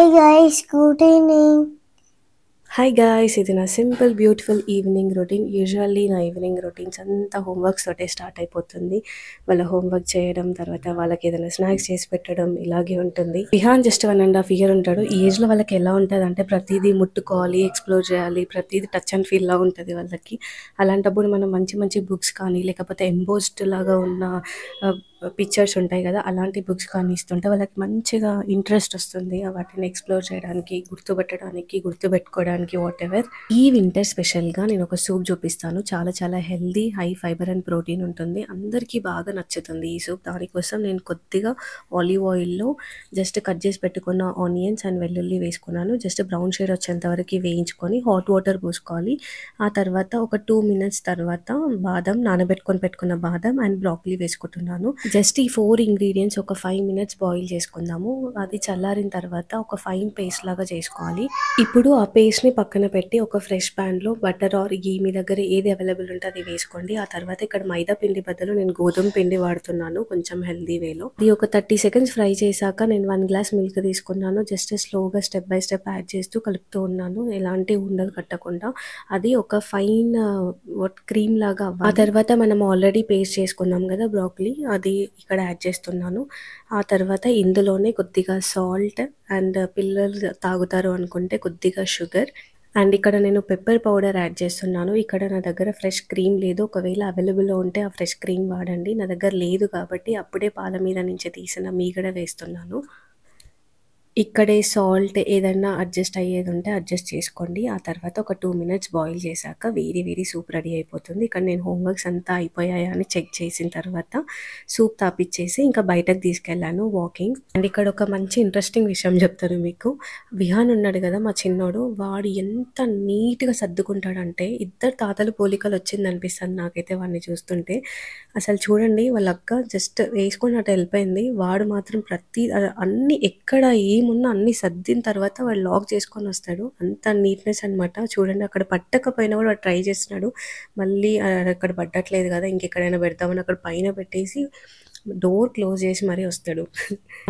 Hi guys, good evening. Hi guys, ఇది నా simple beautiful evening routine. Usually నా evening routines అంతా homeworks తోటే స్టార్ట్ అయిపోతుంది. వాళ్ళ హోంవర్క్ చేయడం, తర్వాత వాళ్ళకి ఏదైనా స్నాక్స్ చేసి పెట్టడం ఇలాగే ఉంటుంది. విహాన్ జస్ట్ 1.5 ఇయర్ ఉంటాడు. ఈ ఏజ్లో వాళ్ళకి ఎలా ఉంటుంది అంటే ప్రతిదీ ముట్టుకోవాలి, ఎక్స్ప్లోర్ చేయాలి, ప్రతిదీ టచ్ అండ్ ఫీల్ లా ఉంటుంది వాళ్ళకి. అలాంటప్పుడు మనం మంచి మంచి బుక్స్ కానీ లేకపోతే ఎంబోస్డ్ లాగా ఉన్న పిక్చర్స్ ఉంటాయి కదా, అలాంటి బుక్స్ కానీ ఇస్తుంటే వాళ్ళకి మంచిగా ఇంట్రెస్ట్ వస్తుంది వాటిని ఎక్స్ప్లోర్ చేయడానికి, గుర్తుపెట్టడానికి, గుర్తుపెట్టుకోవడానికి, వాట్ ఎవర్. ఈ వింటర్ స్పెషల్గా నేను ఒక సూప్ చూపిస్తాను. చాలా చాలా healthy, high fibre and protein ఉంటుంది. అందరికీ బాగా నచ్చుతుంది ఈ సూప్. దానికోసం నేను కొద్దిగా ఆలివ్ ఆయిల్లో జస్ట్ కట్ చేసి పెట్టుకున్న ఆనియన్స్ అండ్ వెల్లుల్లి వేసుకున్నాను. జస్ట్ బ్రౌన్ షేడ్ వచ్చేంత వరకు వేయించుకొని హాట్ వాటర్ పోసుకోవాలి. ఆ తర్వాత ఒక 2 minutes తర్వాత బాదం, నానబెట్టుకొని పెట్టుకున్న బాదం అండ్ బ్రాకలీ వేసుకుంటున్నాను. జస్ట్ ఈ 4 ఇంగ్రీడియంట్స్ ఒక 5 minutes బాయిల్ చేసుకుందాము. అది చల్లారిన తర్వాత ఒక ఫైన్ పేస్ట్ లాగా చేసుకోవాలి. ఇప్పుడు ఆ పేస్ట్ని పక్కన పెట్టి ఒక ఫ్రెష్ ప్యాన్లో బటర్ ఆర్ గీ, మీ దగ్గర ఏది అవైలబుల్ ఉంటే అది వేసుకోండి. ఆ తర్వాత ఇక్కడ మైదా పిండి బదులు నేను గోధుమ పిండి వాడుతున్నాను, కొంచెం హెల్దీ వేలో. ఇది ఒక 30 seconds ఫ్రై చేశాక నేను 1 glass మిల్క్ తీసుకున్నాను. జస్ట్ స్లోగా స్టెప్ బై స్టెప్ యాడ్ చేస్తూ కలుపుతూ ఉన్నాను, ఎలాంటి ఉండలు కట్టకుండా. అది ఒక ఫైన్ క్రీమ్ లాగా అవ్వాలి. ఆ తర్వాత మనం ఆల్రెడీ పేస్ట్ చేసుకున్నాం కదా బ్రాకలీ, అది ఇక్కడ యాడ్ చేస్తున్నాను. ఆ తర్వాత ఇందులోనే కొద్దిగా సాల్ట్ అండ్ పిల్లలు తాగుతారు అనుకుంటే కొద్దిగా షుగర్ అండ్ ఇక్కడ నేను పెప్పర్ పౌడర్ యాడ్ చేస్తున్నాను. ఇక్కడ నా దగ్గర ఫ్రెష్ క్రీమ్ లేదు, ఒకవేళ అవైలబుల్లో ఉంటే ఆ ఫ్రెష్ క్రీమ్ వాడండి. నా దగ్గర లేదు కాబట్టి అప్పుడే పాల మీద నుంచి తీసిన మీగడ వేస్తున్నాను. ఇక్కడే సాల్ట్ ఏదన్నా అడ్జస్ట్ అయ్యేది ఉంటే అడ్జస్ట్ చేసుకోండి. ఆ తర్వాత ఒక 2 minutes బాయిల్ చేశాక వేడి వేడి సూప్ రెడీ అయిపోతుంది. ఇక్కడ నేను హోంవర్క్స్ అంతా అయిపోయాయా అని చెక్ చేసిన తర్వాత సూప్ తాపిచ్చేసి ఇంకా బయటకు తీసుకెళ్ళాను వాకింగ్. అండ్ ఇక్కడ ఒక మంచి ఇంట్రెస్టింగ్ విషయం చెప్తాను మీకు. విహాన్ ఉన్నాడు కదా మా చిన్నోడు, వాడు ఎంత నీట్గా సర్దుకుంటాడంటే ఇద్దరు తాతలు పోలికలు వచ్చింది అనిపిస్తుంది నాకైతే వాడిని చూస్తుంటే. అసలు చూడండి, వాళ్ళ అక్క జస్ట్ వేసుకొని అటు వెళ్ళిపోయింది, వాడు మాత్రం అన్ని ఎక్కడ ఏమున్నా అన్ని సర్దిన తర్వాత వాడు లాక్ చేసుకొని వస్తాడు. అంత నీట్నెస్ అనమాట. చూడండి, అక్కడ పట్టకపోయినా కూడా వాడు ట్రై చేస్తున్నాడు. మళ్ళీ అక్కడ పట్టట్లేదు కదా, ఇంకెక్కడైనా పెడతామని అక్కడ పైన పెట్టేసి డోర్ క్లోజ్ చేసి మరీ వస్తాడు.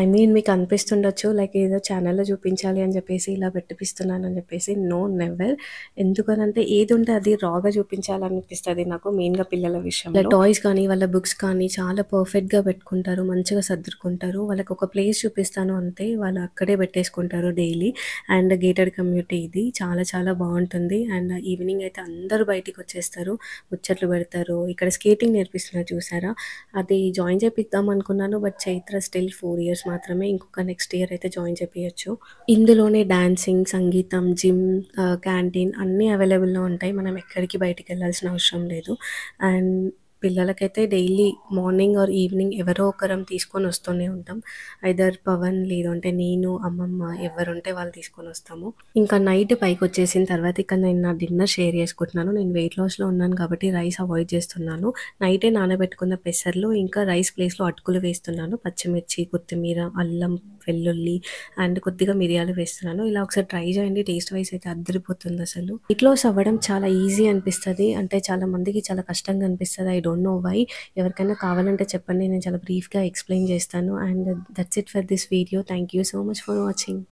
ఐ మీన్ మీకు అనిపిస్తుండొచ్చు లైక్ ఏదో ఛానల్లో చూపించాలి అని చెప్పేసి ఇలా పెట్టిపిస్తున్నాను అని చెప్పేసి. No, never. ఎందుకనంటే ఏది ఉంటే అది రాగా చూపించాలనిపిస్తుంది నాకు, మెయిన్గా పిల్లల విషయంలో. టాయ్స్ కానీ వాళ్ళ బుక్స్ కానీ చాలా పర్ఫెక్ట్గా పెట్టుకుంటారు, మంచిగా సర్దుకుంటారు. వాళ్ళకి ఒక ప్లేస్ చూపిస్తాను అంతే, వాళ్ళు అక్కడే పెట్టేసుకుంటారు డైలీ. అండ్ గేటెడ్ కమ్యూనిటీ ఇది, చాలా చాలా బాగుంటుంది. అండ్ ఈవినింగ్ అయితే అందరూ బయటికి వచ్చేస్తారు, ముచ్చట్లు పెడతారు. ఇక్కడ స్కేటింగ్ నేర్పిస్తున్నారు చూసారా, అది జాయిన్ చేపిద్దాం అనుకున్నాను, బట్ చైత్ర స్టిల్ 4 years మాత్రమే. ఇంకొక నెక్స్ట్ ఇయర్ అయితే జాయిన్ చేపించచ్చు. ఇందులోనే డాన్సింగ్, సంగీతం, జిమ్, క్యాంటీన్ అన్నీ అవైలబుల్లో ఉంటాయి. మనం ఎక్కడికి బయటికి వెళ్ళాల్సిన అవసరం లేదు. అండ్ పిల్లలకైతే డైలీ మార్నింగ్ ఆర్ ఈవినింగ్ ఎవరో ఒకరం తీసుకొని వస్తూనే ఉంటాం. ఐదర్ పవన్ లేదంటే నేను, అమ్మమ్మ, ఎవరుంటే వాళ్ళు తీసుకొని వస్తాము. ఇంకా నైట్ పైకి వచ్చేసిన తర్వాత ఇక్కడ నేను నా డిన్నర్ షేర్ చేసుకుంటున్నాను. నేను వెయిట్ లాస్లో ఉన్నాను కాబట్టి రైస్ అవాయిడ్ చేస్తున్నాను. నైటే నానబెట్టుకున్న పెసర్లు ఇంకా రైస్ ప్లేస్లో అటుకులు వేస్తున్నాను. పచ్చిమిర్చి, కొత్తిమీర, అల్లం, వెల్లుల్లి అండ్ కొద్దిగా మిరియాలు వేస్తున్నాను. ఇలా ఒకసారి ట్రై చేయండి, టేస్ట్ వైజ్ అయితే అద్దరిపోతుంది అసలు. వెయిట్ లాస్ అవ్వడం చాలా ఈజీ అనిపిస్తుంది, అంటే చాలా మందికి చాలా కష్టంగా అనిపిస్తుంది. I don't know why. ఎవరికైనా కావాలంటే చెప్పండి, నేను చాలా బ్రీఫ్గా ఎక్స్ప్లెయిన్ చేస్తాను. And that's it for this video. Thank you so much for watching.